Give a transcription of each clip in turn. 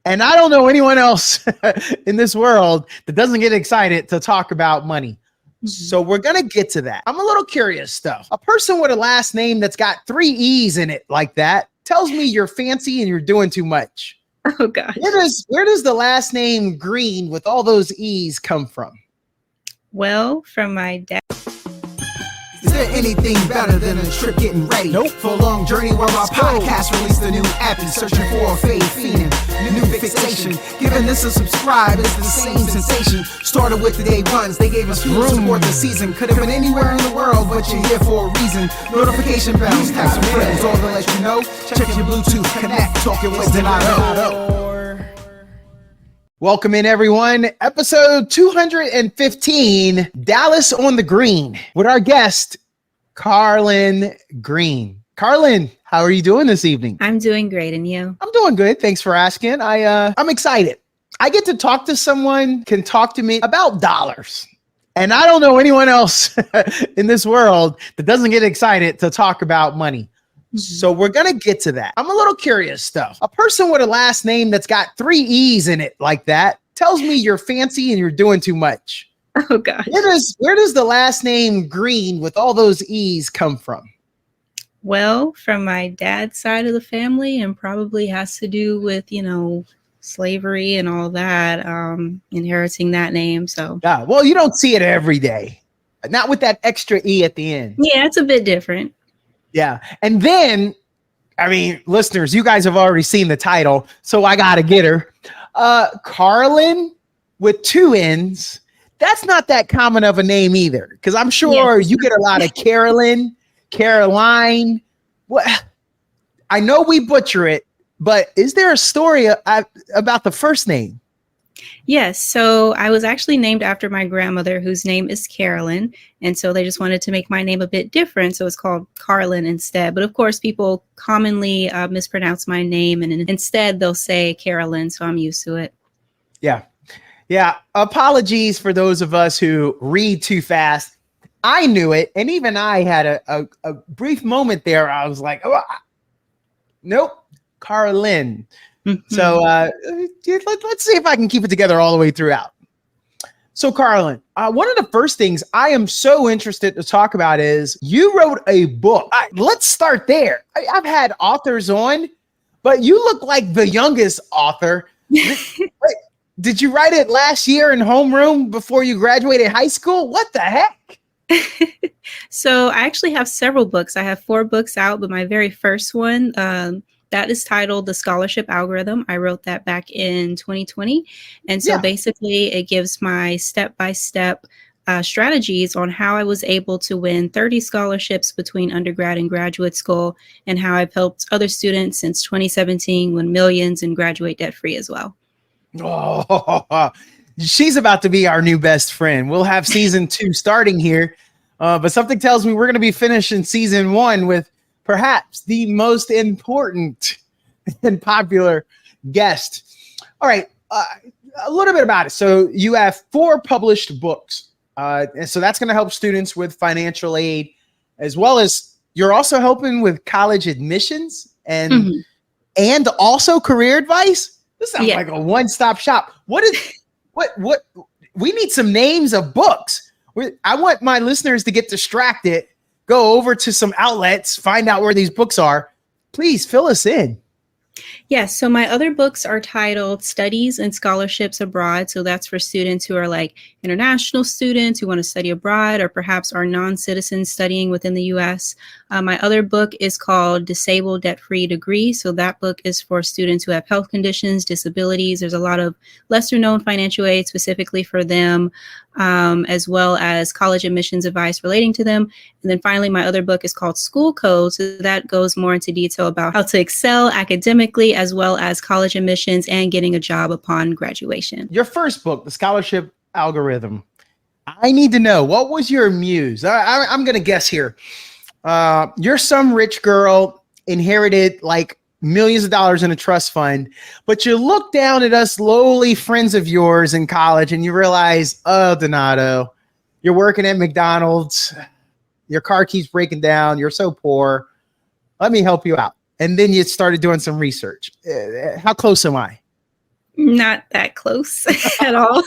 And I don't know anyone else in this world that doesn't get excited to talk about money. So we're going to get to that. I'm a little curious though. A person with a last name that's got 3 E's in it like that tells me you're fancy and you're doing too much. Oh gosh. Where does the last name Greene with all those E's come from? Well, from my dad. Is there anything better than a trip getting ready? Nope. For a long journey where our podcast released a new app and searching for a fade feeling, new fixation. Giving this a subscribe is the same sensation. Started with the day ones, they gave us room to support the season. Could have been anywhere in the world, but you're here for a reason. Notification bells, tag some friends, all to let you know. Check your Bluetooth, connect, talking with Donato. Welcome in, everyone. Episode 215, Dallas on the Green, with our guest, Carlynn Greene. Carlynn, how are you doing this evening? I'm doing great, and you? I'm doing good. Thanks for asking. I'm excited. I get to talk to someone, can talk to me about dollars. And I don't know anyone else in this world that doesn't get excited to talk about money. So we're going to get to that. I'm a little curious though. A person with a last name that's got 3 E's in it like that tells me you're fancy and you're doing too much. Oh gosh. Where does the last name Greene with all those E's come from? Well, from my dad's side of the family, and probably has to do with, slavery and all that, inheriting that name. So Yeah, well, you don't see it every day. Not with that extra E at the end. yeah, it's a bit different. Yeah. And then, I mean, listeners, you guys have already seen the title, so I got to get her. Carlynn with 2 N's. That's not that common of a name either, because I'm sure you get a lot of Carolyn, Caroline. What? I know we butcher it, but is there a story about the first name? Yes. So I was actually named after my grandmother, whose name is Carlynn. And so they just wanted to make my name a bit different. So it's called Carlynn instead. But of course, people commonly mispronounce my name, and instead they'll say Carolyn. So I'm used to it. Yeah. Yeah. Apologies for those of us who read too fast. I knew it. And even I had a brief moment there. I was like, oh, nope, Carlynn. Mm-hmm. So let's see if I can keep it together all the way throughout. So Carlynn, one of the first things I am so interested to talk about is you wrote a book. Let's start there. I've had authors on, but you look like the youngest author. Did you write it last year in homeroom before you graduated high school? What the heck? So I actually have several books. I have 4 books out, but my very first one, that is titled The Scholarship Algorithm. I wrote that back in 2020. And so basically it gives my step-by-step strategies on how I was able to win 30 scholarships between undergrad and graduate school, and how I've helped other students since 2017 win millions and graduate debt-free as well. Oh, she's about to be our new best friend. We'll have season 2 starting here. But something tells me we're going to be finishing season 1 with perhaps the most important and popular guest. All right, a little bit about it. So you have 4 published books. And so that's going to help students with financial aid, as well as you're also helping with college admissions and also career advice. This sounds like a one-stop shop. What we need some names of books. I want my listeners to get distracted, go over to some outlets, find out where these books are. Please fill us in. Yes. So my other books are titled Studies and Scholarships Abroad. So that's for students who are like international students who want to study abroad, or perhaps are non-citizens studying within the U.S. My other book is called Disabled Debt-Free Degree. So that book is for students who have health conditions, disabilities. There's a lot of lesser known financial aid specifically for them, as well as college admissions advice relating to them. And then finally, my other book is called School Code. So that goes more into detail about how to excel academically, as well as college admissions and getting a job upon graduation. Your first book, The Scholarship Algorithm. I need to know, what was your muse? I'm going to guess here. You're some rich girl, inherited like millions of dollars in a trust fund, but you look down at us lowly friends of yours in college and you realize, oh, Donato, you're working at McDonald's. Your car keeps breaking down. You're so poor. Let me help you out. And then you started doing some research. How close am I? Not that close at all.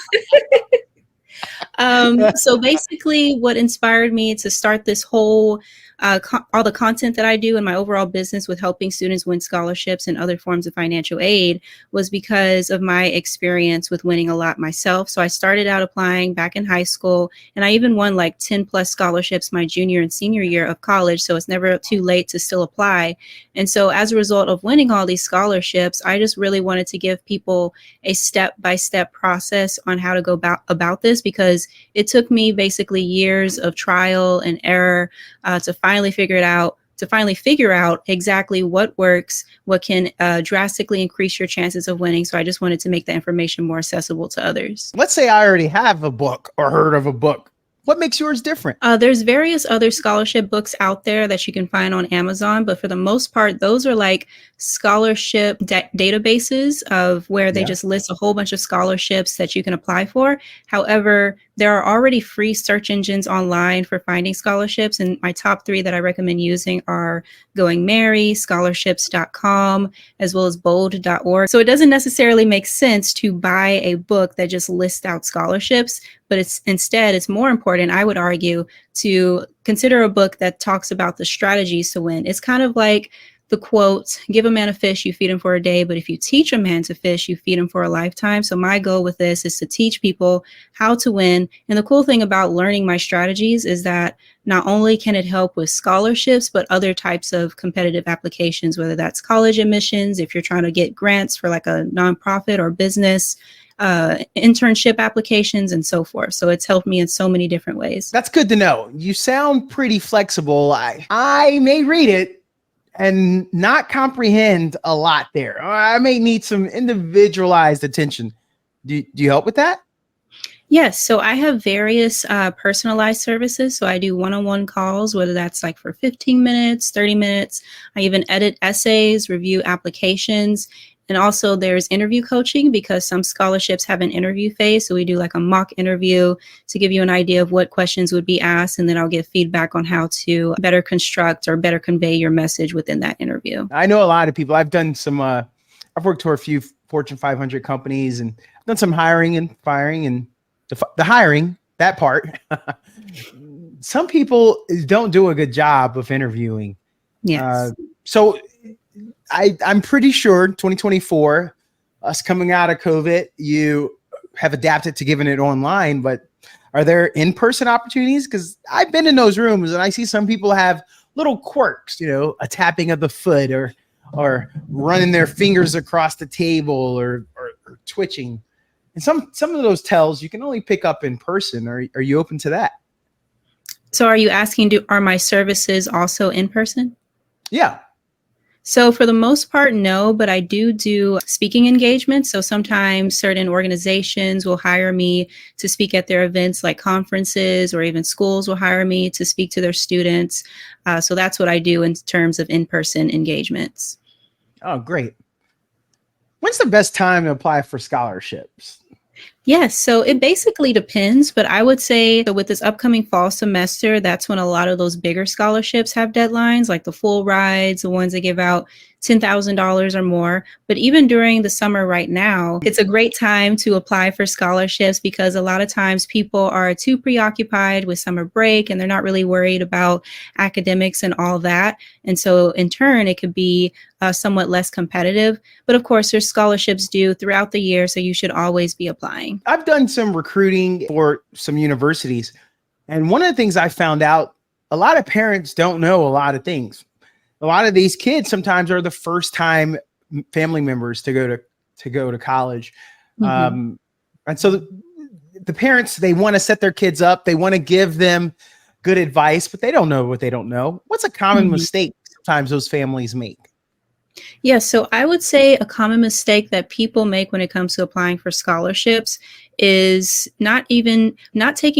So basically what inspired me to start this whole all the content that I do in my overall business with helping students win scholarships and other forms of financial aid was because of my experience with winning a lot myself. So I started out applying back in high school, and I even won like 10 plus scholarships my junior and senior year of college. So it's never too late to still apply. And so as a result of winning all these scholarships, I just really wanted to give people a step-by-step process on how to go about this, because it took me basically years of trial and error to finally figure out exactly what works, what can drastically increase your chances of winning. So I just wanted to make the information more accessible to others. Let's say I already have a book or heard of a book. What makes yours different? There's various other scholarship books out there that you can find on Amazon, but for the most part, those are like scholarship databases of where they just list a whole bunch of scholarships that you can apply for. However, there are already free search engines online for finding scholarships, and my top 3 that I recommend using are Going Merry, scholarships.com, as well as bold.org. So it doesn't necessarily make sense to buy a book that just lists out scholarships, but it's more important, I would argue, to consider a book that talks about the strategies to win. It's kind of like the quote, give a man a fish, you feed him for a day, but if you teach a man to fish, you feed him for a lifetime. So my goal with this is to teach people how to win. And the cool thing about learning my strategies is that not only can it help with scholarships, but other types of competitive applications, whether that's college admissions, if you're trying to get grants for like a nonprofit or business, internship applications, and so forth. So it's helped me in so many different ways. That's good to know. You sound pretty flexible. I may read it and not comprehend a lot there. I may need some individualized attention. Do you help with that? Yes. So I have various personalized services. So I do one-on-one calls, whether that's like for 15 minutes, 30 minutes. I even edit essays, review applications. And also there's interview coaching, because some scholarships have an interview phase. So we do like a mock interview to give you an idea of what questions would be asked. And then I'll give feedback on how to better construct or better convey your message within that interview. I know a lot of people. I've done some, I've worked for a few Fortune 500 companies and done some hiring and firing, and the hiring, that part. Some people don't do a good job of interviewing. Yes. So I'm pretty sure 2024, us coming out of COVID, you have adapted to giving it online, but are there in-person opportunities? Because I've been in those rooms and I see some people have little quirks, a tapping of the foot or running their fingers across the table or twitching. And some of those tells you can only pick up in person. Are you open to that? So are you asking, are my services also in person? Yeah. So for the most part, no, but I do speaking engagements. So sometimes certain organizations will hire me to speak at their events, like conferences, or even schools will hire me to speak to their students. So that's what I do in terms of in-person engagements. Oh, great. When's the best time to apply for scholarships? Yes, so it basically depends, but I would say that with this upcoming fall semester, that's when a lot of those bigger scholarships have deadlines, like the full rides, the ones that give out $10,000 or more. But even during the summer right now, it's a great time to apply for scholarships, because a lot of times people are too preoccupied with summer break and they're not really worried about academics and all that. And so in turn, it could be somewhat less competitive. But of course, there's scholarships due throughout the year, so you should always be applying. I've done some recruiting for some universities. And one of the things I found out, a lot of parents don't know a lot of things. A lot of these kids sometimes are the first time family members to go to college. Mm-hmm. And so the parents, they want to set their kids up. They want to give them good advice, but they don't know what they don't know. What's a common mistake sometimes those families make? Yes, so I would say a common mistake that people make when it comes to applying for scholarships is not taking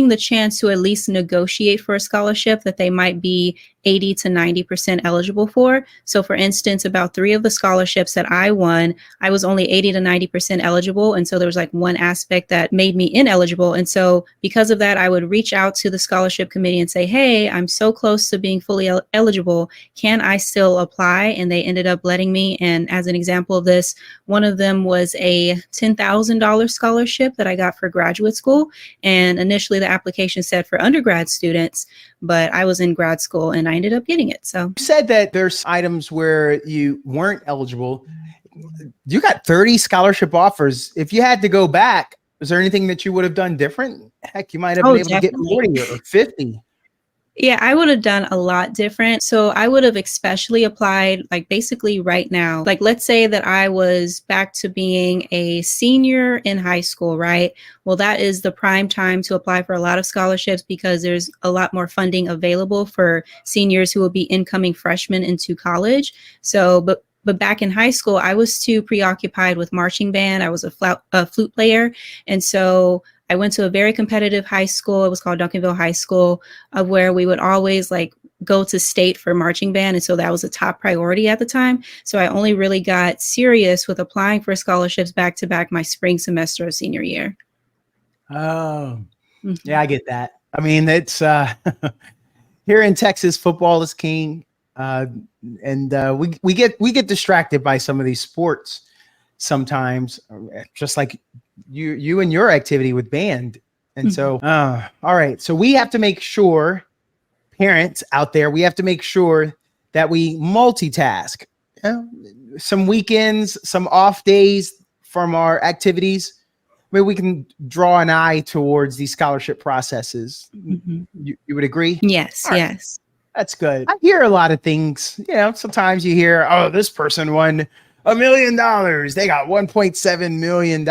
the chance to at least negotiate for a scholarship that they might be 80 to 90% eligible for. So for instance, about 3 of the scholarships that I won, I was only 80 to 90% eligible. And so there was like one aspect that made me ineligible. And so because of that, I would reach out to the scholarship committee and say, hey, I'm so close to being fully eligible. Can I still apply? And they ended up letting me. And as an example of this, one of them was a $10,000 scholarship that I got for graduate school. And initially the application said for undergrad students, but I was in grad school and I ended up getting it. So you said that there's items where you weren't eligible. You got 30 scholarship offers. If you had to go back, is there anything that you would have done different? Heck, you might have been able definitely. to get 40 or 50. Yeah, I would have done a lot different. So I would have especially applied like basically right now. Like let's say that I was back to being a senior in high school, right? Well, that is the prime time to apply for a lot of scholarships because there's a lot more funding available for seniors who will be incoming freshmen into college. So, but back in high school, I was too preoccupied with marching band. I was a flute player. And so I went to a very competitive high school. It was called Duncanville High School, where we would always like go to state for marching band. And so that was a top priority at the time. So I only really got serious with applying for scholarships back to back my spring semester of senior year. Oh, yeah, I get that. I mean, it's here in Texas, football is king. And we get distracted by some of these sports sometimes, just like you and your activity with band. And so, all right. So we have to make sure, parents out there, we have to make sure that we multitask. Some weekends, some off days from our activities. Maybe we can draw an eye towards these scholarship processes. You would agree? Yes, right. yes. That's good. I hear a lot of things. Sometimes you hear, oh, this person won $1 million. They got $1.7 million.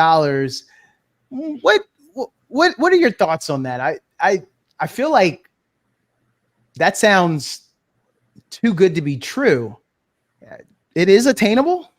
What are your thoughts on that? I feel like that sounds too good to be true. It is attainable.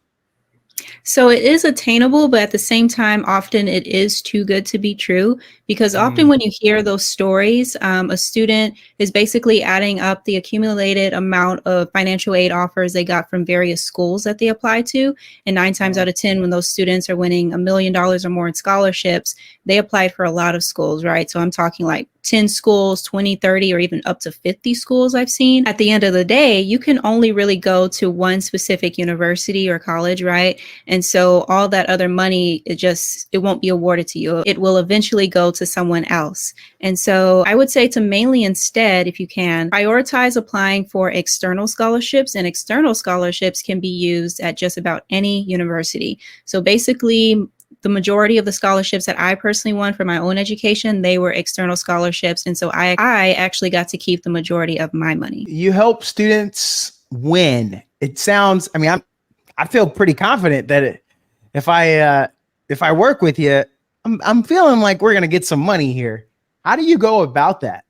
So it is attainable, but at the same time, often it is too good to be true because often when you hear those stories, a student is basically adding up the accumulated amount of financial aid offers they got from various schools that they apply to. And 9 times out of 10, when those students are winning $1 million or more in scholarships, they applied for a lot of schools, right? So I'm talking like 10 schools, 20, 30, or even up to 50 schools I've seen. At the end of the day, you can only really go to one specific university or college, right? And so all that other money, it won't be awarded to you. It will eventually go to someone else. And so I would say to mainly instead, if you can, prioritize applying for external scholarships, and external scholarships can be used at just about any university. So basically, the majority of the scholarships that I personally won for my own education, they were external scholarships. And so I actually got to keep the majority of my money. You help students win. It sounds, I feel pretty confident that if I work with you, I'm feeling like we're going to get some money here. How do you go about that?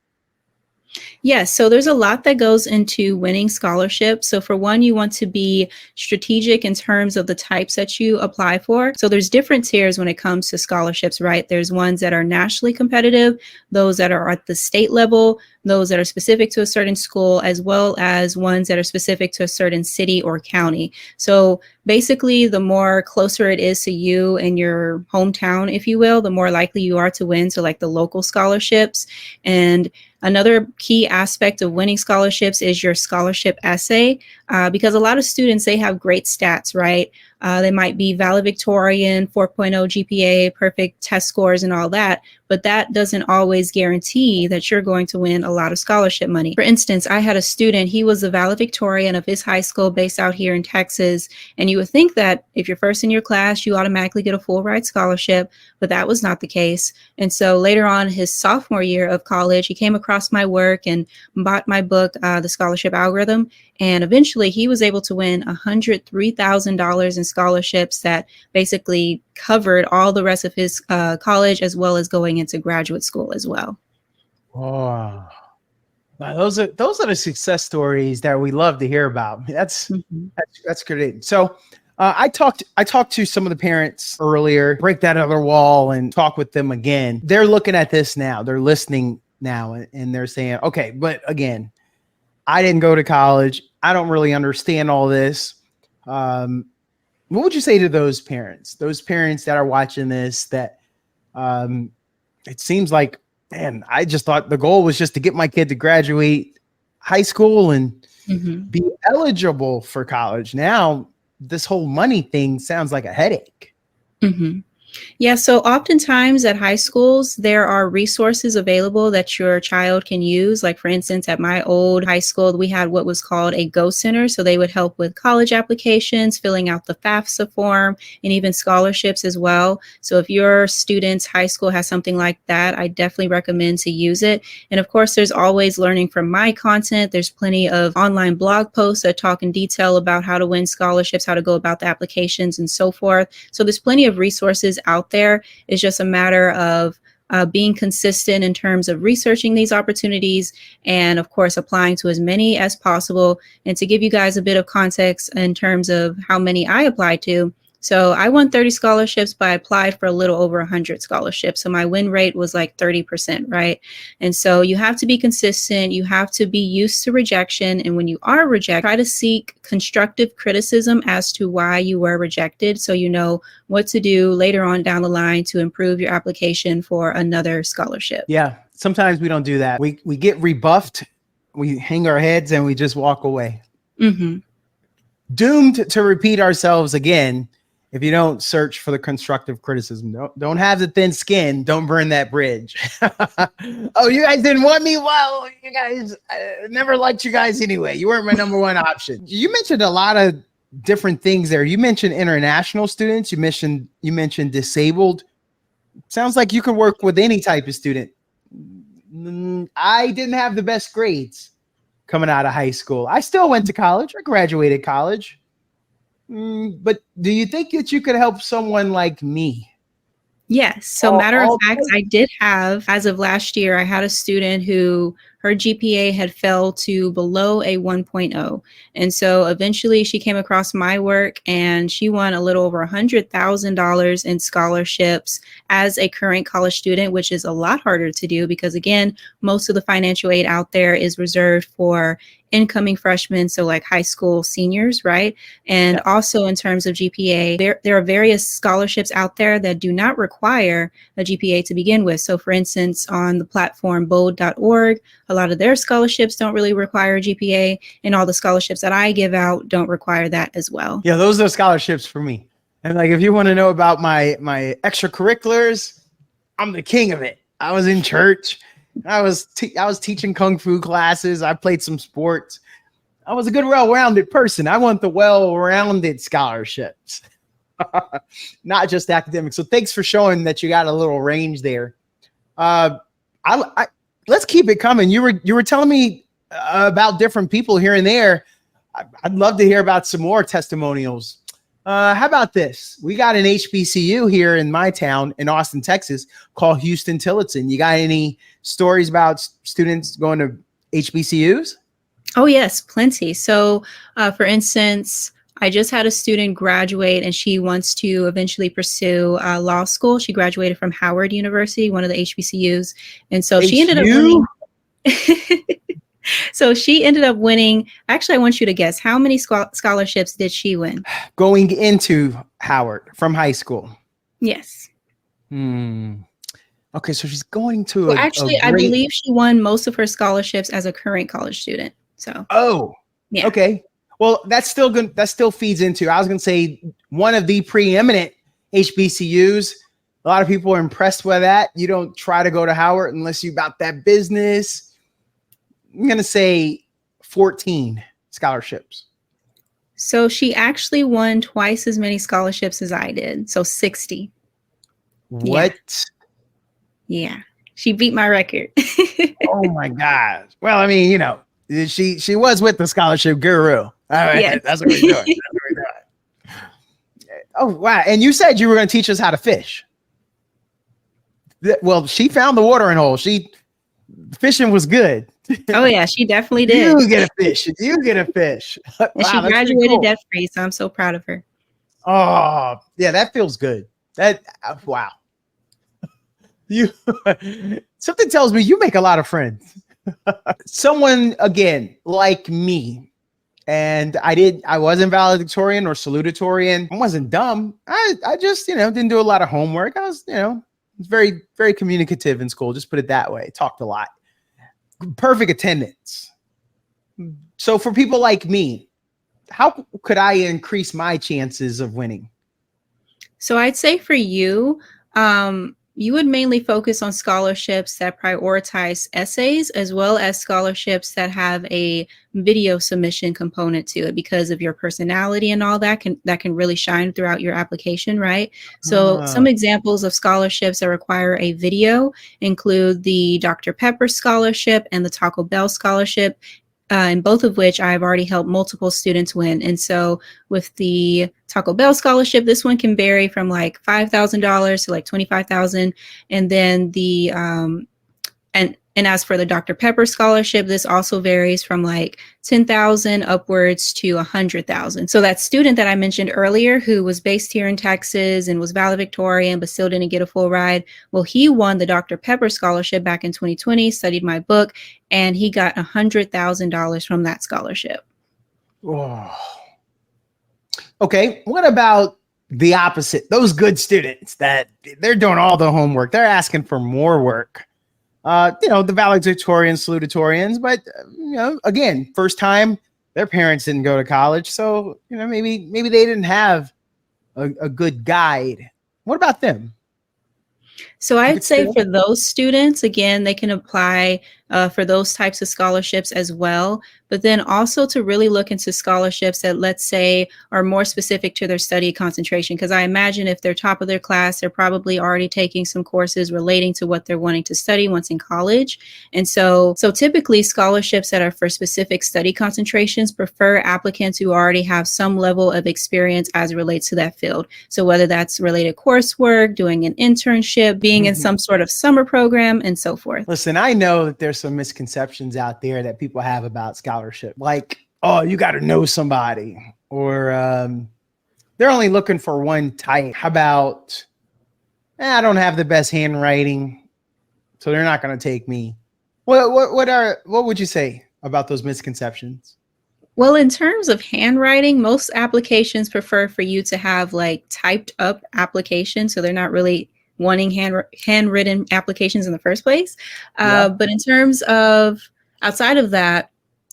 Yes, so there's a lot that goes into winning scholarships. So for one, you want to be strategic in terms of the types that you apply for. So there's different tiers when it comes to scholarships, right? There's ones that are nationally competitive, those that are at the state level, those that are specific to a certain school, as well as ones that are specific to a certain city or county. So basically, the more closer it is to you and your hometown, if you will, the more likely you are to win. So like the local scholarships. And another key aspect of winning scholarships is your scholarship essay, because a lot of students, they have great stats, right? They might be valedictorian, 4.0 GPA, perfect test scores and all that, but that doesn't always guarantee that you're going to win a lot of scholarship money. For instance, I had a student, he was the valedictorian of his high school based out here in Texas, and you would think that if you're first in your class, you automatically get a full ride scholarship, but that was not the case. And so later on, his sophomore year of college, he came across my work and bought my book, The Scholarship Algorithm, and eventually he was able to win $103,000 in scholarships that basically covered all the rest of his college, as well as going into graduate school as well. Oh, those are the success stories that we love to hear about. That's great. So I talked to some of the parents earlier, break that other wall and talk with them again. They're looking at this now. They're listening now, and they're saying, okay, but again, I didn't go to college. I don't really understand all this. What would you say to those parents that are watching this, that it seems like, man, I just thought the goal was just to get my kid to graduate high school and be eligible for college. Now, this whole money thing sounds like a headache. Yeah, so oftentimes at high schools, there are resources available that your child can use. Like, for instance, at my old high school, we had what was called a Go Center. So they would help with college applications, filling out the FAFSA form, and even scholarships as well. So if your student's high school has something like that, I definitely recommend to use it. And of course, there's always learning from my content. There's plenty of online blog posts that talk in detail about how to win scholarships, how to go about the applications, and so forth. So there's plenty of resources out there. It's just a matter of being consistent in terms of researching these opportunities and, of course, applying to as many as possible. And to give you guys a bit of context in terms of how many I applied to. So I won 30 scholarships, but I applied for a little over 100 scholarships. So my win rate was like 30%, right? And so you have to be consistent. You have to be used to rejection. And when you are rejected, try to seek constructive criticism as to why you were rejected, so you know what to do later on down the line to improve your application for another scholarship. Yeah, sometimes we don't do that. We get rebuffed, we hang our heads, and we just walk away. Doomed to repeat ourselves again if you don't search for the constructive criticism. Don't have the thin skin. Don't burn that bridge. Oh, you guys didn't want me? Well, you guys, I never liked you guys anyway. You weren't my number one option. You mentioned a lot of different things there. You mentioned international students. You mentioned disabled. Sounds like you can work with any type of student. I didn't have the best grades coming out of high school. I still went to college. I graduated college. But do you think that you could help someone like me? Yes. So matter of fact, I did have, as of last year, I had a student who her GPA had fell to below a 1.0. And so eventually she came across my work and she won a little over $100,000 in scholarships as a current college student, which is a lot harder to do because, again, most of the financial aid out there is reserved for incoming freshmen, so like high school seniors, right? And also in terms of GPA, there are various scholarships out there that do not require a GPA to begin with. So for instance, on the platform bold.org, a lot of their scholarships don't really require a GPA, and all the scholarships that I give out don't require that as well. Yeah, those are scholarships for me. And like, if you want to know about my extracurriculars, I'm the king of it. I was in church. I was teaching kung fu classes. I played some sports. I was a good, well-rounded person. I want the well-rounded scholarships, not just academics. So thanks for showing that you got a little range there. Let's keep it coming. You were telling me about different people here and there. I'd love to hear about some more testimonials. How about this? We got an HBCU here in my town in Austin, Texas, called Houston Tillotson. You got any stories about students going to HBCUs? Oh, yes, plenty. So, for instance, I just had a student graduate and she wants to eventually pursue law school. She graduated from Howard University, one of the HBCUs. And so she ended up winning. So she ended up winning. Actually, I want you to guess, how many scholarships did she win? Going into Howard from high school. Yes. Okay, so she's going to I believe she won most of her scholarships as a current college student. So yeah. Okay. Well, that's still good. That still feeds into, I was going to say, one of the preeminent HBCUs. A lot of people are impressed with that. You don't try to go to Howard unless you about that business. I'm going to say 14 scholarships. So she actually won twice as many scholarships as I did. So 60. What? Yeah. She beat my record. Oh my God. Well, I mean, she was with the scholarship guru. All right. Yes. That's what we're doing. Oh, wow. And you said you were going to teach us how to fish. Well, she found the watering hole. Fishing was good. Oh yeah, she definitely did. You get a fish. You get a fish. And she graduated debt free, so I'm so proud of her. Oh, yeah, that feels good. That wow. You something tells me you make a lot of friends. Someone again like me, and I wasn't valedictorian or salutatorian. I wasn't dumb. I just, didn't do a lot of homework. I was, very, very communicative in school. Just put it that way. Talked a lot. Perfect attendance. So for people like me, how could I increase my chances of winning? So I'd say for you, you would mainly focus on scholarships that prioritize essays, as well as scholarships that have a video submission component to it, because of your personality and all that can really shine throughout your application, right? So some examples of scholarships that require a video include the Dr. Pepper Scholarship and the Taco Bell Scholarship. And both of which I've already helped multiple students win. And so with the Taco Bell scholarship, this one can vary from like $5,000 to like $25,000. And then the and as for the Dr. Pepper scholarship, this also varies from like 10,000 upwards to 100,000. So that student that I mentioned earlier, who was based here in Texas and was valedictorian, but still didn't get a full ride. Well, he won the Dr. Pepper scholarship back in 2020, studied my book, and he got $100,000 from that scholarship. Oh. Okay. What about the opposite? Those good students that they're doing all the homework. They're asking for more work. The valedictorians, salutatorians, but again, first time, their parents didn't go to college, so maybe they didn't have a good guide. What about them? So I'd say for those students, again, they can apply for those types of scholarships as well, but then also to really look into scholarships that, let's say, are more specific to their study concentration. Because I imagine if they're top of their class, they're probably already taking some courses relating to what they're wanting to study once in college. And so typically scholarships that are for specific study concentrations prefer applicants who already have some level of experience as it relates to that field. So whether that's related coursework, doing an internship, being in some sort of summer program, and so forth. Listen, I know that there's some misconceptions out there that people have about scholarship, like, oh, you got to know somebody, or they're only looking for one type. How about, I don't have the best handwriting, so they're not going to take me. What would you say about those misconceptions? Well, in terms of handwriting, most applications prefer for you to have like typed up applications, so they're not really wanting handwritten applications in the first place. But in terms of outside of that,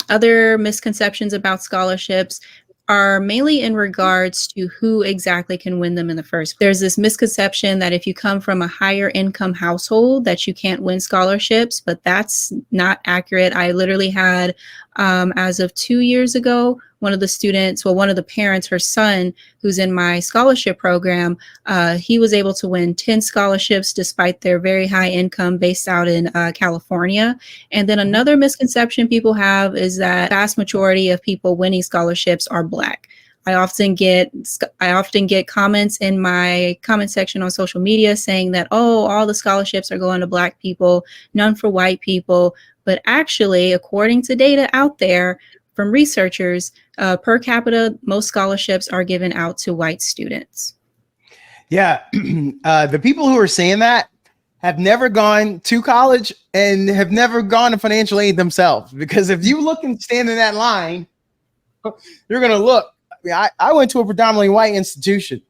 other misconceptions about scholarships are mainly in regards to who exactly can win them in the first. There's this misconception that if you come from a higher income household that you can't win scholarships, but that's not accurate. I literally had, as of 2 years ago, one of the parents, her son, who's in my scholarship program, he was able to win 10 scholarships despite their very high income based out in California. And then another misconception people have is that the vast majority of people winning scholarships are Black. I often get comments in my comment section on social media saying that, oh, all the scholarships are going to Black people, none for white people. But actually, according to data out there from researchers, per capita, most scholarships are given out to white students. Yeah. The people who are saying that have never gone to college and have never gone to financial aid themselves. Because if you look and stand in that line, you're going to look. I went to a predominantly white institution,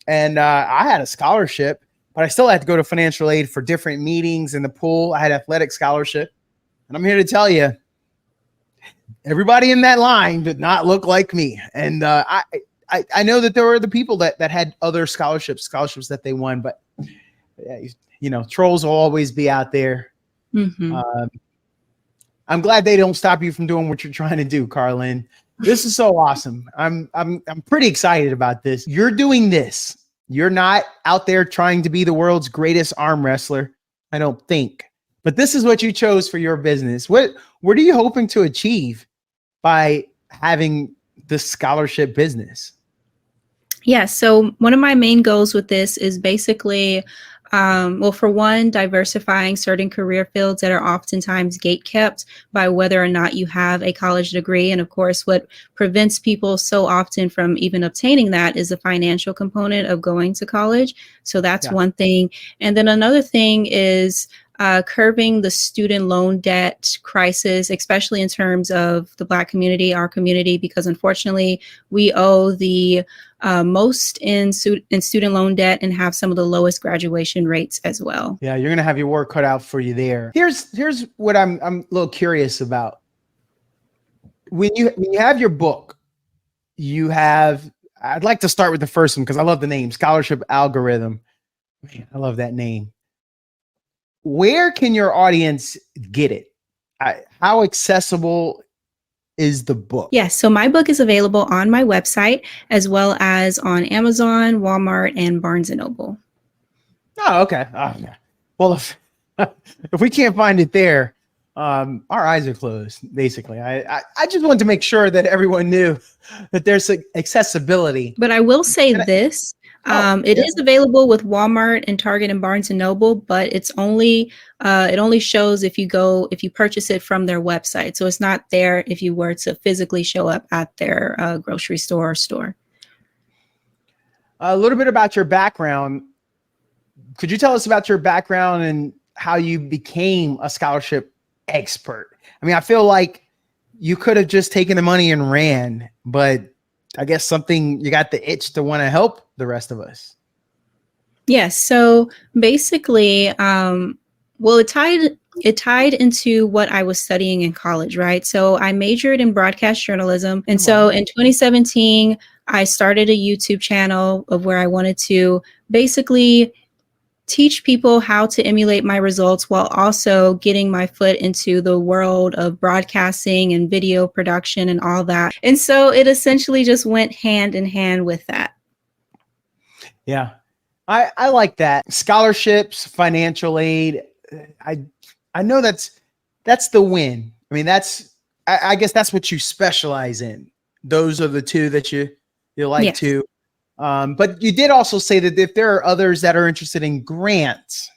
and I had a scholarship, but I still had to go to financial aid for different meetings in the pool. I had athletic scholarship. And I'm here to tell you, everybody in that line did not look like me. And I know that there were the people that had other scholarships that they won, but trolls will always be out there. Mm-hmm. I'm glad they don't stop you from doing what you're trying to do, Carlynn. This is so awesome. I'm pretty excited about this. You're doing this. You're not out there trying to be the world's greatest arm wrestler, I don't think. But this is what you chose for your business. What are you hoping to achieve by having this scholarship business? Yeah, so one of my main goals with this is basically Well, for one, diversifying certain career fields that are oftentimes gatekept by whether or not you have a college degree. And of course, what prevents people so often from even obtaining that is the financial component of going to college. So that's one thing. And then another thing is curbing the student loan debt crisis, especially in terms of the Black community, our community, because unfortunately we owe the most in student loan debt and have some of the lowest graduation rates as well. Yeah, you're gonna have your work cut out for you there. Here's what I'm a little curious about. When you have your book, I'd like to start with the first one because I love the name, Scholarship Algorithm. Man, I love that name. Where can your audience get it? How accessible is the book? Yes, so my book is available on my website as well as on Amazon, Walmart, and Barnes & Noble. Oh, okay. Oh, yeah. Well, if we can't find it there, our eyes are closed, basically. I just wanted to make sure that everyone knew that there's accessibility. But I will say this. It is available with Walmart and Target and Barnes & Noble, but it only shows if you purchase it from their website. So it's not there if you were to physically show up at their grocery store or store. A little bit about your background. Could you tell us about your background and how you became a scholarship expert? I mean, I feel like you could have just taken the money and ran, but I guess you got the itch to want to help the rest of us. Yes. So basically, well, it tied into what I was studying in college, right? So I majored in broadcast journalism. And so in 2017, I started a YouTube channel of where I wanted to basically teach people how to emulate my results while also getting my foot into the world of broadcasting and video production and all that. And so it essentially just went hand in hand with that. Yeah. I like that. Scholarships, financial aid. I know that's the win. I mean, I guess that's what you specialize in. Those are the two that you like to. But you did also say that if there are others that are interested in grants,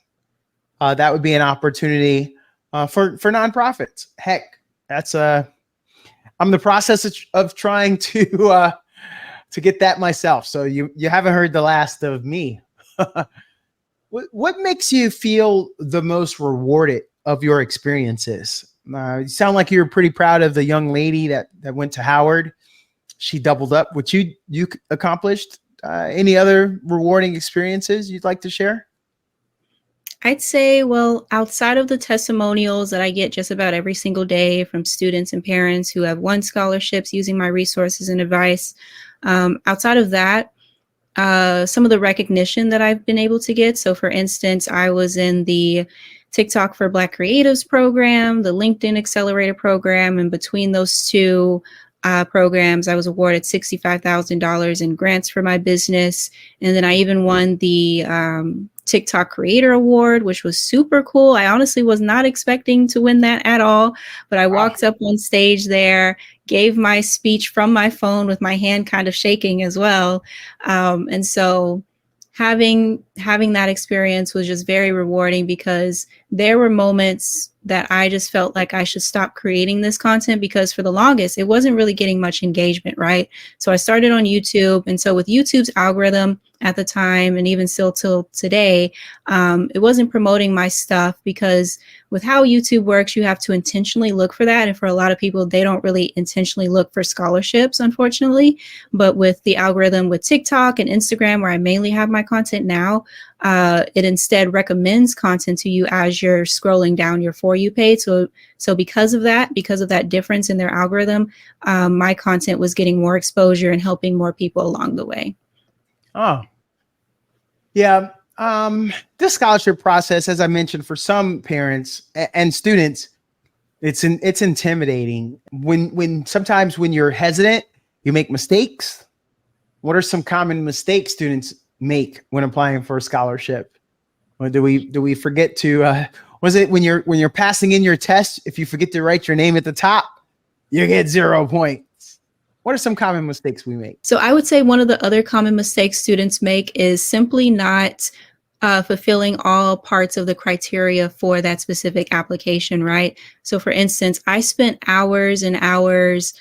that would be an opportunity for nonprofits. Heck, I'm in the process of trying to get that myself. So you haven't heard the last of me. What makes you feel the most rewarded of your experiences? You sound like you're pretty proud of the young lady that went to Howard. She doubled up what you accomplished. Any other rewarding experiences you'd like to share? I'd say, well, outside of the testimonials that I get just about every single day from students and parents who have won scholarships using my resources and advice, outside of that, some of the recognition that I've been able to get. So for instance, I was in the TikTok for Black Creatives program, the LinkedIn Accelerator program, and between those two programs, I was awarded $65,000 in grants for my business. And then I even won the TikTok Creator Award, which was super cool. I honestly was not expecting to win that at all, but I walked up on stage there, gave my speech from my phone with my hand kind of shaking as well. And so having that experience was just very rewarding because there were moments that I just felt like I should stop creating this content because for the longest, it wasn't really getting much engagement, right? So I started on YouTube. And so with YouTube's algorithm at the time, and even still till today, it wasn't promoting my stuff because with how YouTube works, you have to intentionally look for that. And for a lot of people, they don't really intentionally look for scholarships, unfortunately. But with the algorithm with TikTok and Instagram, where I mainly have my content now, it instead recommends content to you as you're scrolling down your For You page. So because of that difference in their algorithm, my content was getting more exposure and helping more people along the way. Oh, yeah. This scholarship process, as I mentioned, for some parents and students, it's intimidating. Sometimes when you're hesitant, you make mistakes. What are some common mistakes students make when applying for a scholarship? Or do we forget to? Was it when you're passing in your test? If you forget to write your name at the top, you get 0 points. What are some common mistakes we make? So I would say one of the other common mistakes students make is simply not fulfilling all parts of the criteria for that specific application, right? So for instance, I spent hours and hours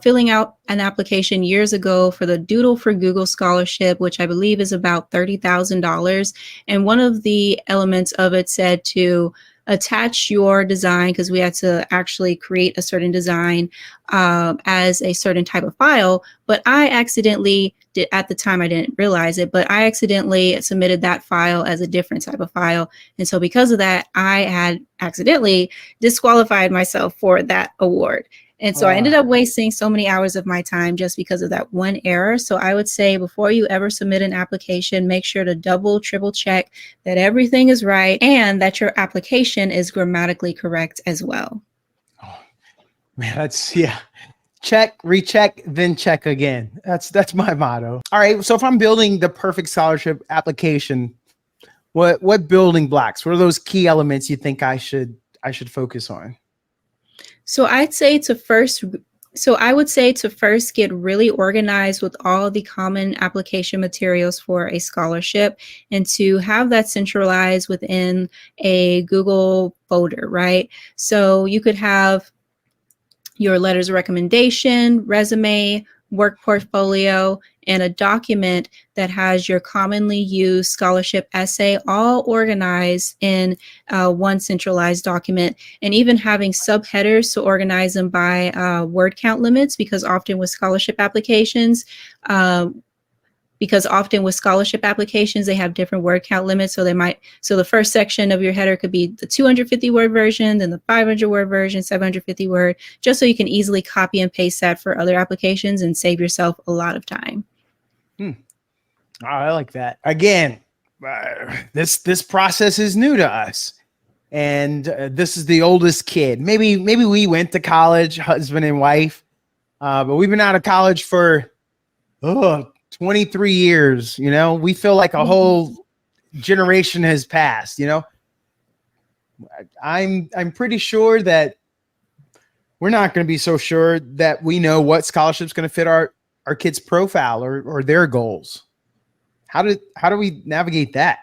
filling out an application years ago for the Doodle for Google scholarship, which I believe is about $30,000. And one of the elements of it said to attach your design, because we had to actually create a certain design as a certain type of file. But I accidentally did, at the time I didn't realize it, but I accidentally submitted that file as a different type of file. And so because of that, I had accidentally disqualified myself for that award. And so I ended up wasting so many hours of my time just because of that one error. So I would say before you ever submit an application, make sure to double, triple check that everything is right and that your application is grammatically correct as well. Oh, man, that's, yeah. Check, recheck, then check again. That's my motto. All right. So if I'm building the perfect scholarship application, what building blocks, what are those key elements you think I should focus on? So I would say to first get really organized with all the common application materials for a scholarship and to have that centralized within a Google folder, right? So you could have your letters of recommendation, resume, work portfolio, and a document that has your commonly used scholarship essay all organized in one centralized document, and even having subheaders to organize them by word count limits, because often with scholarship applications, they have different word count limits. So the first section of your header could be the 250 word version, then the 500 word version, 750 word, just so you can easily copy and paste that for other applications and save yourself a lot of time. Oh, I like that. Again, this process is new to us. And this is the oldest kid. Maybe we went to college, husband and wife, but we've been out of college for 23 years. You know, we feel like a whole generation has passed. You know, I'm pretty sure that we're not going to be so sure that we know what scholarship's going to fit our kids' profile or their goals. How do we navigate that?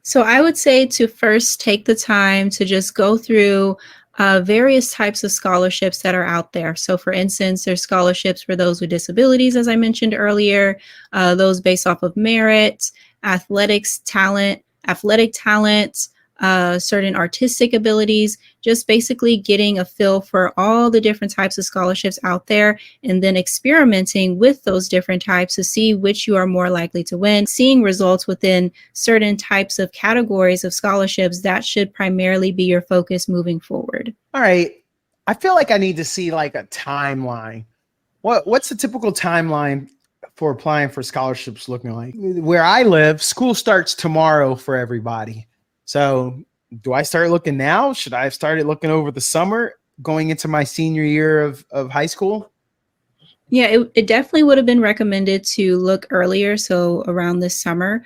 So I would say to first take the time to just go through various types of scholarships that are out there. So for instance, there's scholarships for those with disabilities, as I mentioned earlier, those based off of merit, athletic talent, certain artistic abilities, just basically getting a feel for all the different types of scholarships out there and then experimenting with those different types to see which you are more likely to win. Seeing results within certain types of categories of scholarships, that should primarily be your focus moving forward. All right. I feel like I need to see like a timeline. What's the typical timeline for applying for scholarships looking like? Where I live, school starts tomorrow for everybody. So do I start looking now? Should I have started looking over the summer going into my senior year of high school? Yeah, it definitely would have been recommended to look earlier, so around this summer,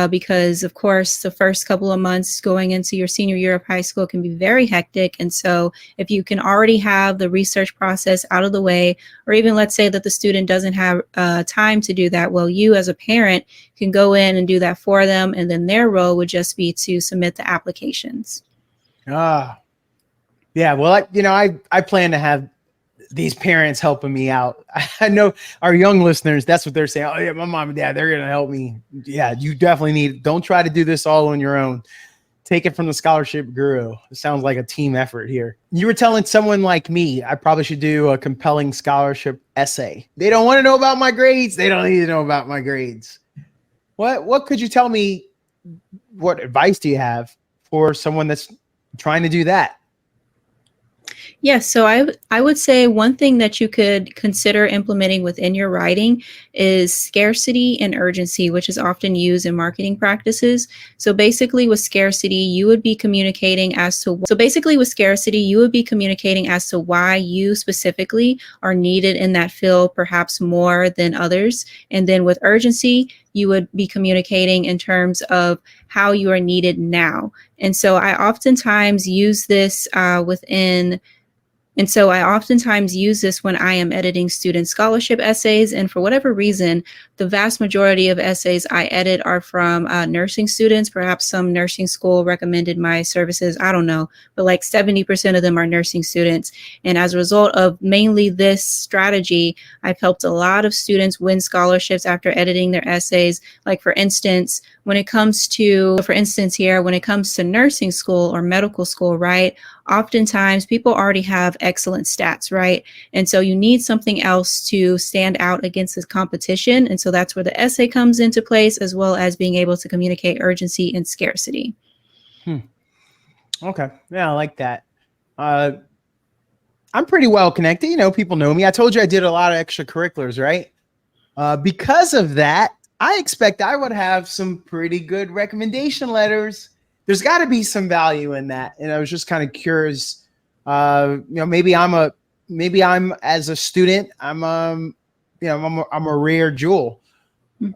because of course the first couple of months going into your senior year of high school can be very hectic. And so if you can already have the research process out of the way, or even let's say that the student doesn't have time to do that, well, you as a parent can go in and do that for them, and then their role would just be to submit the applications. Yeah. Well, I plan to have these parents helping me out. I know our young listeners, that's what they're saying. Oh yeah, my mom and dad, they're going to help me. Yeah, you definitely don't try to do this all on your own. Take it from the scholarship guru. It sounds like a team effort here. You were telling someone like me, I probably should do a compelling scholarship essay. They don't want to know about my grades. They don't need to know about my grades. What could you tell me? What advice do you have for someone that's trying to do that? Yes, so I would say one thing that you could consider implementing within your writing is scarcity and urgency, which is often used in marketing practices. So basically with scarcity, you would be communicating as to why you specifically are needed in that field, perhaps more than others. And then with urgency, you would be communicating in terms of how you are needed now. And so I oftentimes use this within And so I oftentimes use this when I am editing student scholarship essays. And for whatever reason, the vast majority of essays I edit are from nursing students. Perhaps some nursing school recommended my services. I don't know, but like 70% of them are nursing students. And as a result of mainly this strategy, I've helped a lot of students win scholarships after editing their essays. Like for instance, when it comes to nursing school or medical school, right? Oftentimes people already have excellent stats, right? And so you need something else to stand out against this competition. And so that's where the essay comes into place, as well as being able to communicate urgency and scarcity. Okay. Yeah, I like that. I'm pretty well connected. You know, people know me. I told you I did a lot of extracurriculars, right? Because of that, I expect I would have some pretty good recommendation letters. There's got to be some value in that. And I was just kind of curious, maybe I'm as a student, I'm a rare jewel.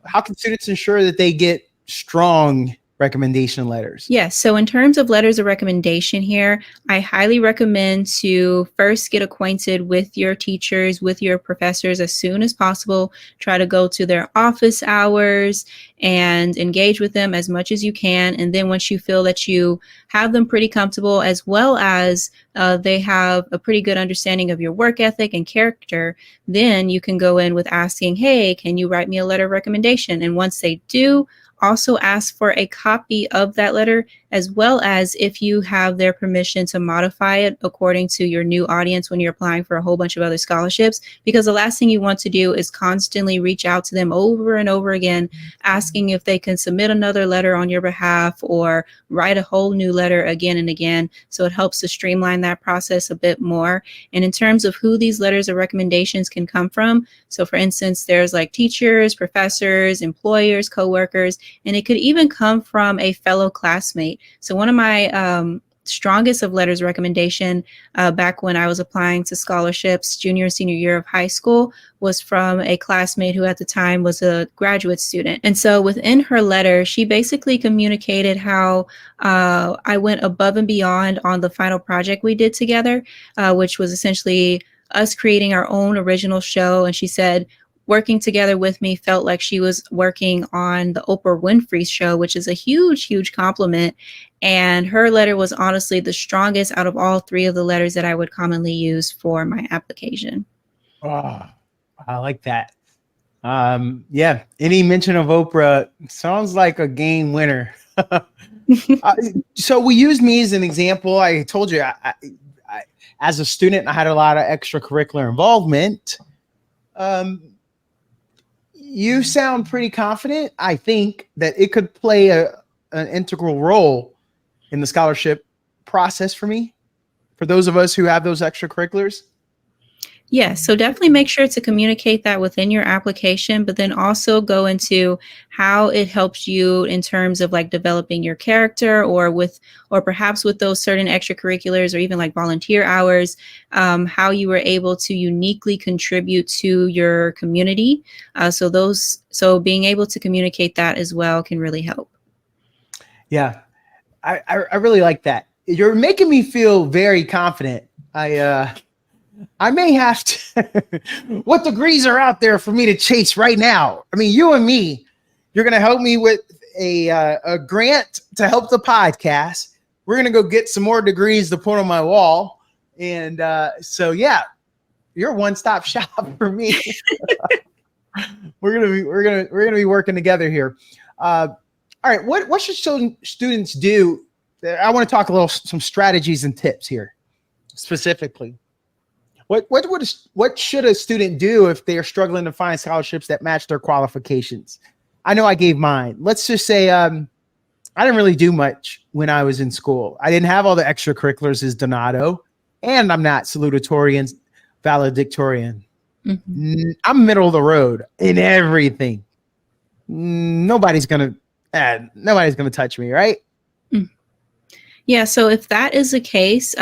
How can students ensure that they get strong recommendation letters? Yes. So in terms of letters of recommendation here, I highly recommend to first get acquainted with your teachers, with your professors as soon as possible. Try to go to their office hours and engage with them as much as you can. And then once you feel that you have them pretty comfortable, as well as they have a pretty good understanding of your work ethic and character, then you can go in with asking, hey, can you write me a letter of recommendation? And once they do, also ask for a copy of that letter, as well as if you have their permission to modify it according to your new audience when you're applying for a whole bunch of other scholarships. Because the last thing you want to do is constantly reach out to them over and over again, asking if they can submit another letter on your behalf or write a whole new letter again and again. So it helps to streamline that process a bit more. And in terms of who these letters of recommendations can come from, so for instance, there's like teachers, professors, employers, coworkers, and it could even come from a fellow classmate. So one of my strongest of letters of recommendation back when I was applying to scholarships junior and senior year of high school was from a classmate who at the time was a graduate student. And so within her letter, she basically communicated how I went above and beyond on the final project we did together, which was essentially us creating our own original show. And she said, working together with me felt like she was working on the Oprah Winfrey show, which is a huge, huge compliment. And her letter was honestly the strongest out of all three of the letters that I would commonly use for my application. Oh, I like that. Yeah, any mention of Oprah sounds like a game winner. So we used me as an example. I told you, I, as a student, I had a lot of extracurricular involvement. You sound pretty confident. I think that it could play an integral role in the scholarship process for me, for those of us who have those extracurriculars. Yes, so definitely make sure to communicate that within your application, but then also go into how it helps you in terms of like developing your character or perhaps with those certain extracurriculars or even like volunteer hours, how you were able to uniquely contribute to your community. So being able to communicate that as well can really help. Yeah, I really like that. You're making me feel very confident. I may have to. What degrees are out there for me to chase right now? I mean, you and me, you're going to help me with a grant to help the podcast. We're going to go get some more degrees to put on my wall. And so, yeah, you're a one-stop shop for me. We're going to be working together here. All right. What should students do? I want to talk some strategies and tips here specifically. What should a student do if they are struggling to find scholarships that match their qualifications? I know I gave mine. Let's just say I didn't really do much when I was in school. I didn't have all the extracurriculars as Donato, and I'm not salutatorian, valedictorian. Mm-hmm. I'm middle of the road in everything. Nobody's gonna touch me, right? Yeah. So if that is the case,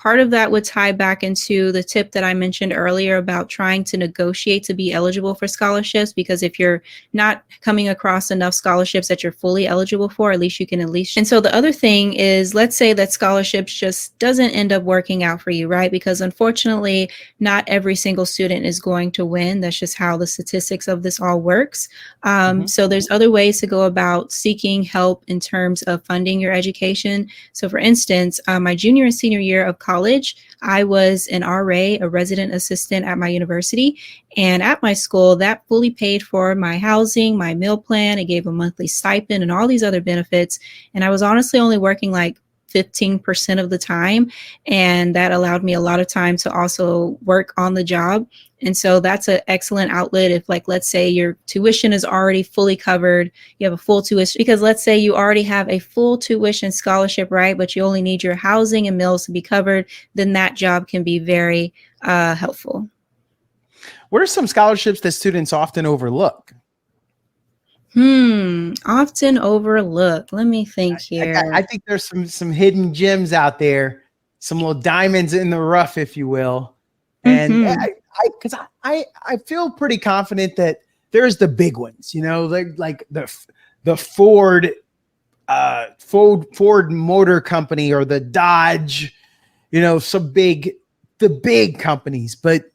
part of that would tie back into the tip that I mentioned earlier about trying to negotiate to be eligible for scholarships, because if you're not coming across enough scholarships that you're fully eligible for, at least you can at least. And so the other thing is, let's say that scholarships just doesn't end up working out for you, right? Because unfortunately, not every single student is going to win. That's just how the statistics of this all works. So there's other ways to go about seeking help in terms of funding your education. So for instance, my junior and senior year of college, I was an RA, a resident assistant at my university. And at my school, that fully paid for my housing, my meal plan. It gave a monthly stipend and all these other benefits. And I was honestly only working like 15% of the time. And that allowed me a lot of time to also work on the job. And so that's an excellent outlet if, like, let's say your tuition is already fully covered, you have a full tuition, because let's say you already have a full tuition scholarship, right? But you only need your housing and meals to be covered, then that job can be very helpful. What are some scholarships that students often overlook? Often overlooked. Let me think here. I think there's some hidden gems out there, some little diamonds in the rough, if you will. And because I feel pretty confident that there's the big ones, you know, like the Ford Motor Company or the Dodge, you know, the big companies. But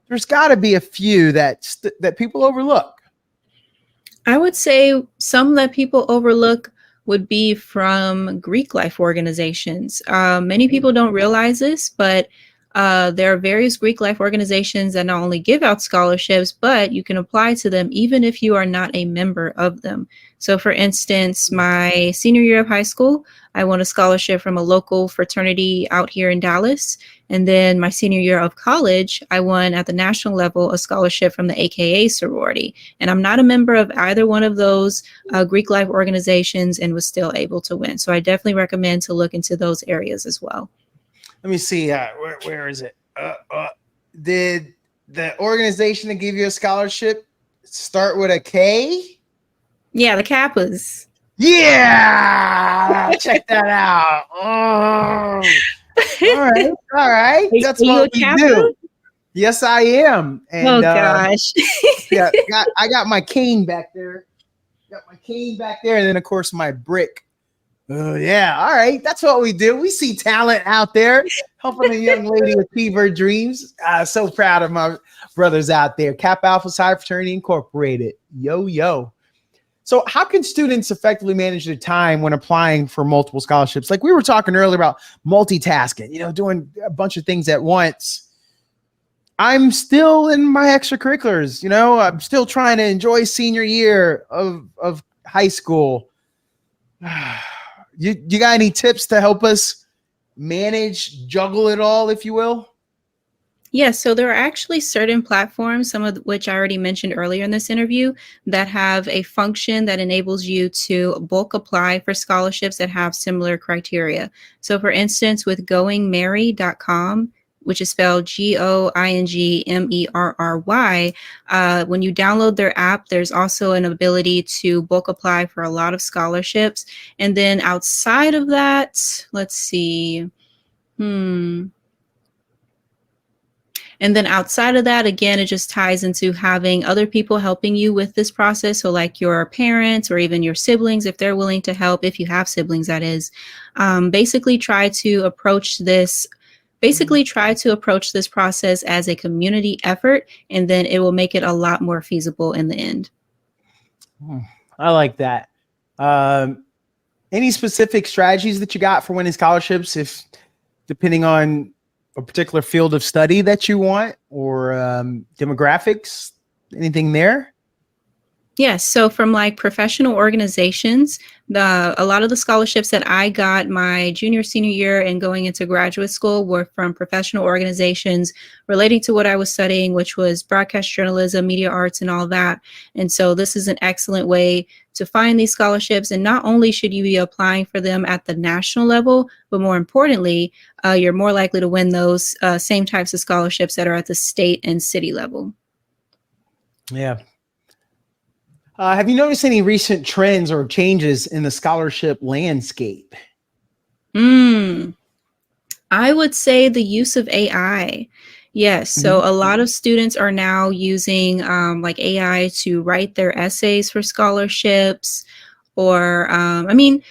there's got to be a few that people overlook. I would say some that people overlook would be from Greek life organizations. Many people don't realize this, but there are various Greek life organizations that not only give out scholarships, but you can apply to them even if you are not a member of them. So for instance, my senior year of high school, I won a scholarship from a local fraternity out here in Dallas. And then my senior year of college, I won at the national level a scholarship from the AKA sorority. And I'm not a member of either one of those Greek life organizations and was still able to win. So I definitely recommend to look into those areas as well. Let me see. Where is it? Did the organization that gave you a scholarship start with a K? Yeah, the Kappas. Yeah, check that out. Oh. All right. That's what we do. Yes, I am. And, gosh. Yeah, I got my cane back there. And then of course my brick. Oh yeah, all right. That's what we do. We see talent out there, helping a young lady achieve her dreams. So proud of my brothers out there. Kappa Alpha Psi Fraternity Incorporated. Yo. So how can students effectively manage their time when applying for multiple scholarships? Like we were talking earlier about multitasking, you know, doing a bunch of things at once. I'm still in my extracurriculars, you know, I'm still trying to enjoy senior year of high school. You got any tips to help us juggle it all, if you will? Yes, so there are actually certain platforms, some of which I already mentioned earlier in this interview, that have a function that enables you to bulk apply for scholarships that have similar criteria. So for instance, with goingmerry.com, which is spelled GOINGMERRY, when you download their app, there's also an ability to bulk apply for a lot of scholarships. And then outside of that, let's see. And then outside of that, again, it just ties into having other people helping you with this process. So like your parents or even your siblings, if they're willing to help, if you have siblings, that is, basically try to approach this process as a community effort, and then it will make it a lot more feasible in the end. I like that. Any specific strategies that you got for winning scholarships, if depending on a particular field of study that you want, or demographics, anything there? Yes. So from like professional organizations, a lot of the scholarships that I got my junior, senior year and going into graduate school were from professional organizations relating to what I was studying, which was broadcast journalism, media arts, and all that. And so this is an excellent way to find these scholarships. And not only should you be applying for them at the national level, but more importantly, you're more likely to win those same types of scholarships that are at the state and city level. Yeah. Have you noticed any recent trends or changes in the scholarship landscape? I would say the use of AI. Yes. So a lot of students are now using like AI to write their essays for scholarships, or I mean,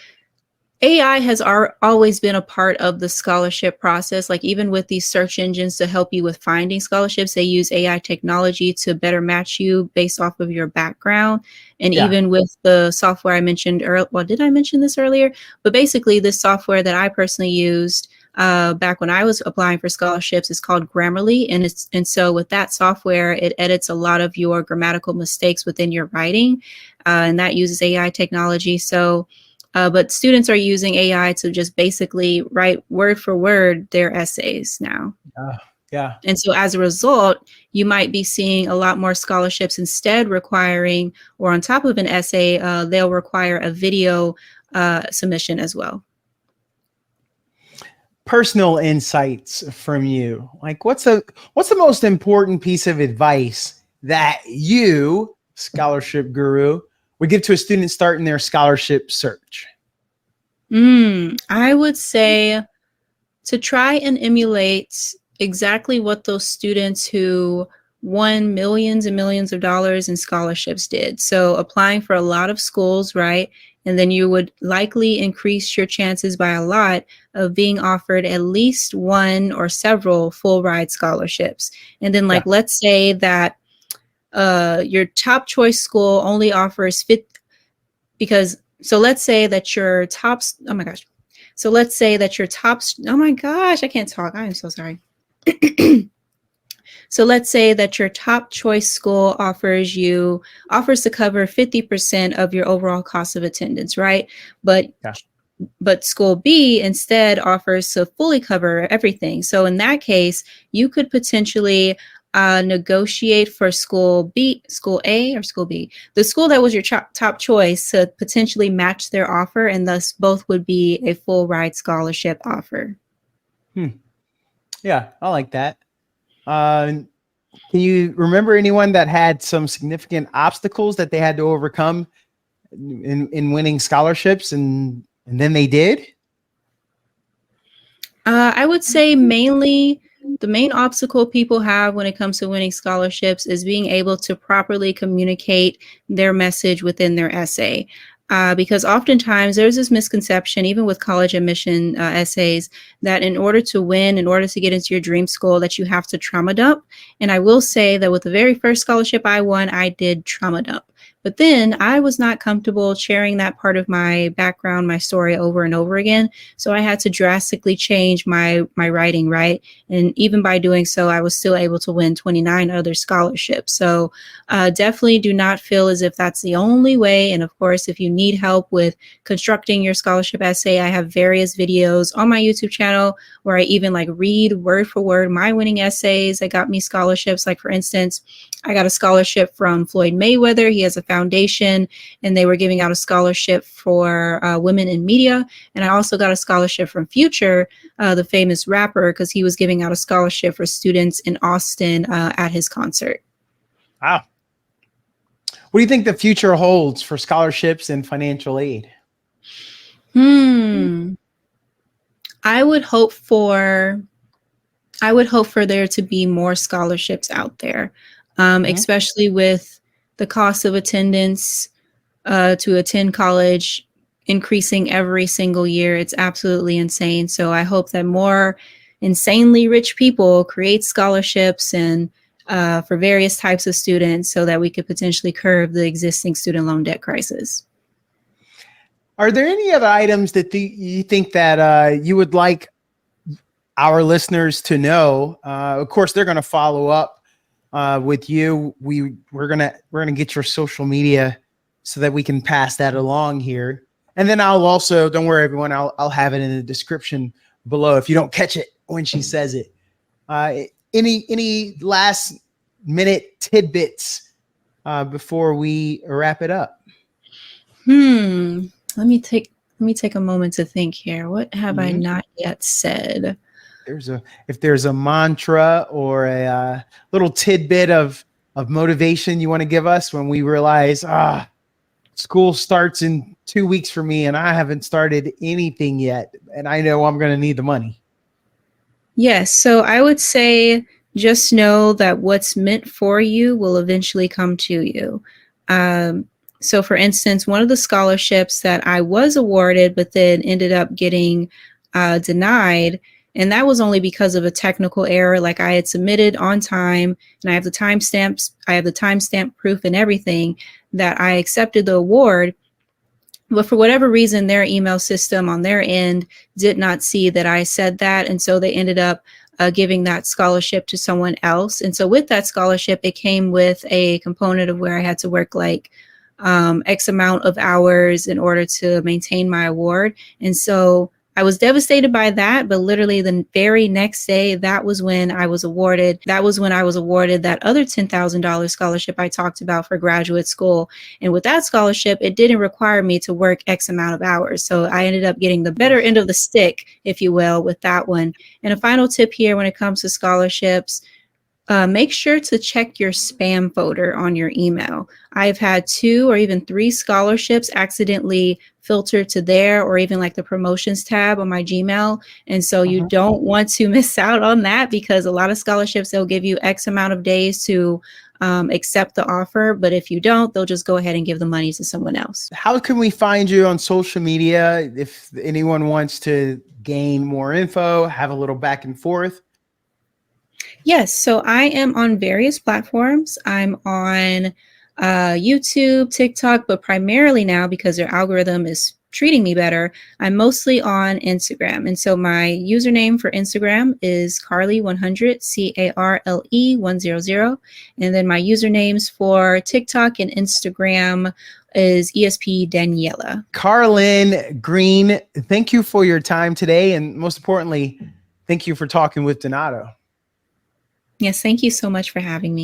AI has always been a part of the scholarship process. Like even with these search engines to help you with finding scholarships, they use AI technology to better match you based off of your background. And Yeah. even with the software I mentioned earlier, well, did I mention this earlier? But basically, this software that I personally used back when I was applying for scholarships is called Grammarly, and so with that software, it edits a lot of your grammatical mistakes within your writing, and that uses AI technology. So but students are using AI to just basically write word for word their essays now. Yeah. And so as a result, you might be seeing a lot more scholarships instead requiring, or on top of an essay, they'll require a video submission as well. Personal insights from you. Like what's the most important piece of advice that you, scholarship guru, would give to a student starting their scholarship search? I would say to try and emulate exactly what those students who won millions and millions of dollars in scholarships did. So applying for a lot of schools, right? And then you would likely increase your chances by a lot of being offered at least one or several full ride scholarships. And then like, let's say that your top choice school only offers so let's say that your top, oh my gosh. So let's say that your top, oh my gosh, I can't talk. I'm so sorry. So let's say that your top choice school offers to cover 50% of your overall cost of attendance, right? But school B instead offers to fully cover everything. So in that case, you could potentially negotiate for school A or school B, the school that was your top choice, to potentially match their offer, and thus both would be a full ride scholarship offer. Yeah, I like that. Can you remember anyone that had some significant obstacles that they had to overcome in winning scholarships, and then they did? I would say mainly the main obstacle people have when it comes to winning scholarships is being able to properly communicate their message within their essay. Because oftentimes there's this misconception, even with college admission essays, that in order to win, in order to get into your dream school, that you have to trauma dump. And I will say that with the very first scholarship I won, I did trauma dump. But then I was not comfortable sharing that part of my background, my story over and over again. So I had to drastically change my writing, right? And even by doing so, I was still able to win 29 other scholarships. So definitely do not feel as if that's the only way. And of course, if you need help with constructing your scholarship essay, I have various videos on my YouTube channel where I even like read word for word my winning essays that got me scholarships. Like for instance, I got a scholarship from Floyd Mayweather. He has a foundation and they were giving out a scholarship for women in media. And I also got a scholarship from Future, the famous rapper, because he was giving out a scholarship for students in Austin at his concert. Wow. What do you think the future holds for scholarships and financial aid? I would hope for there to be more scholarships out there, especially with the cost of attendance to attend college increasing every single year. It's absolutely insane. So I hope that more insanely rich people create scholarships and for various types of students so that we could potentially curb the existing student loan debt crisis. Are there any other items that you think that you would like our listeners to know? Of course, they're going to follow up with you. We're gonna get your social media so that we can pass that along here. And then I'll also, don't worry everyone, I'll have it in the description below if you don't catch it when she says it. Any last minute tidbits before we wrap it up? Let me take a moment to think here. What have I not yet said? If there's a mantra or a little tidbit of motivation you want to give us when we realize, school starts in 2 weeks for me and I haven't started anything yet, and I know I'm going to need the money. Yes. So I would say just know that what's meant for you will eventually come to you. Um, so, for instance, one of the scholarships that I was awarded, but then ended up getting denied, and that was only because of a technical error. Like I had submitted on time, and I have the timestamps, I have the timestamp proof and everything that I accepted the award. But for whatever reason, their email system on their end did not see that I said that. And so they ended up giving that scholarship to someone else. And so with that scholarship, it came with a component of where I had to work like X amount of hours in order to maintain my award. And so I was devastated by that, but literally the very next day, that was when I was awarded. That was when I was awarded that other $10,000 scholarship I talked about for graduate school. And with that scholarship, it didn't require me to work X amount of hours. So I ended up getting the better end of the stick, if you will, with that one. And a final tip here when it comes to scholarships, make sure to check your spam folder on your email. I've had 2 or even 3 scholarships accidentally filtered to there, or even like the promotions tab on my Gmail. And so you don't want to miss out on that, because a lot of scholarships, they'll give you X amount of days to accept the offer. But if you don't, they'll just go ahead and give the money to someone else. How can we find you on social media if anyone wants to gain more info, have a little back and forth? Yes, so I am on various platforms. I'm on YouTube, TikTok, but primarily now, because their algorithm is treating me better, I'm mostly on Instagram. And so my username for Instagram is Carly100, CARLE 100. And then my usernames for TikTok and Instagram is ESP Daniela. Carlynn, Greene, thank you for your time today. And most importantly, thank you for talking with Donato. Yes, thank you so much for having me.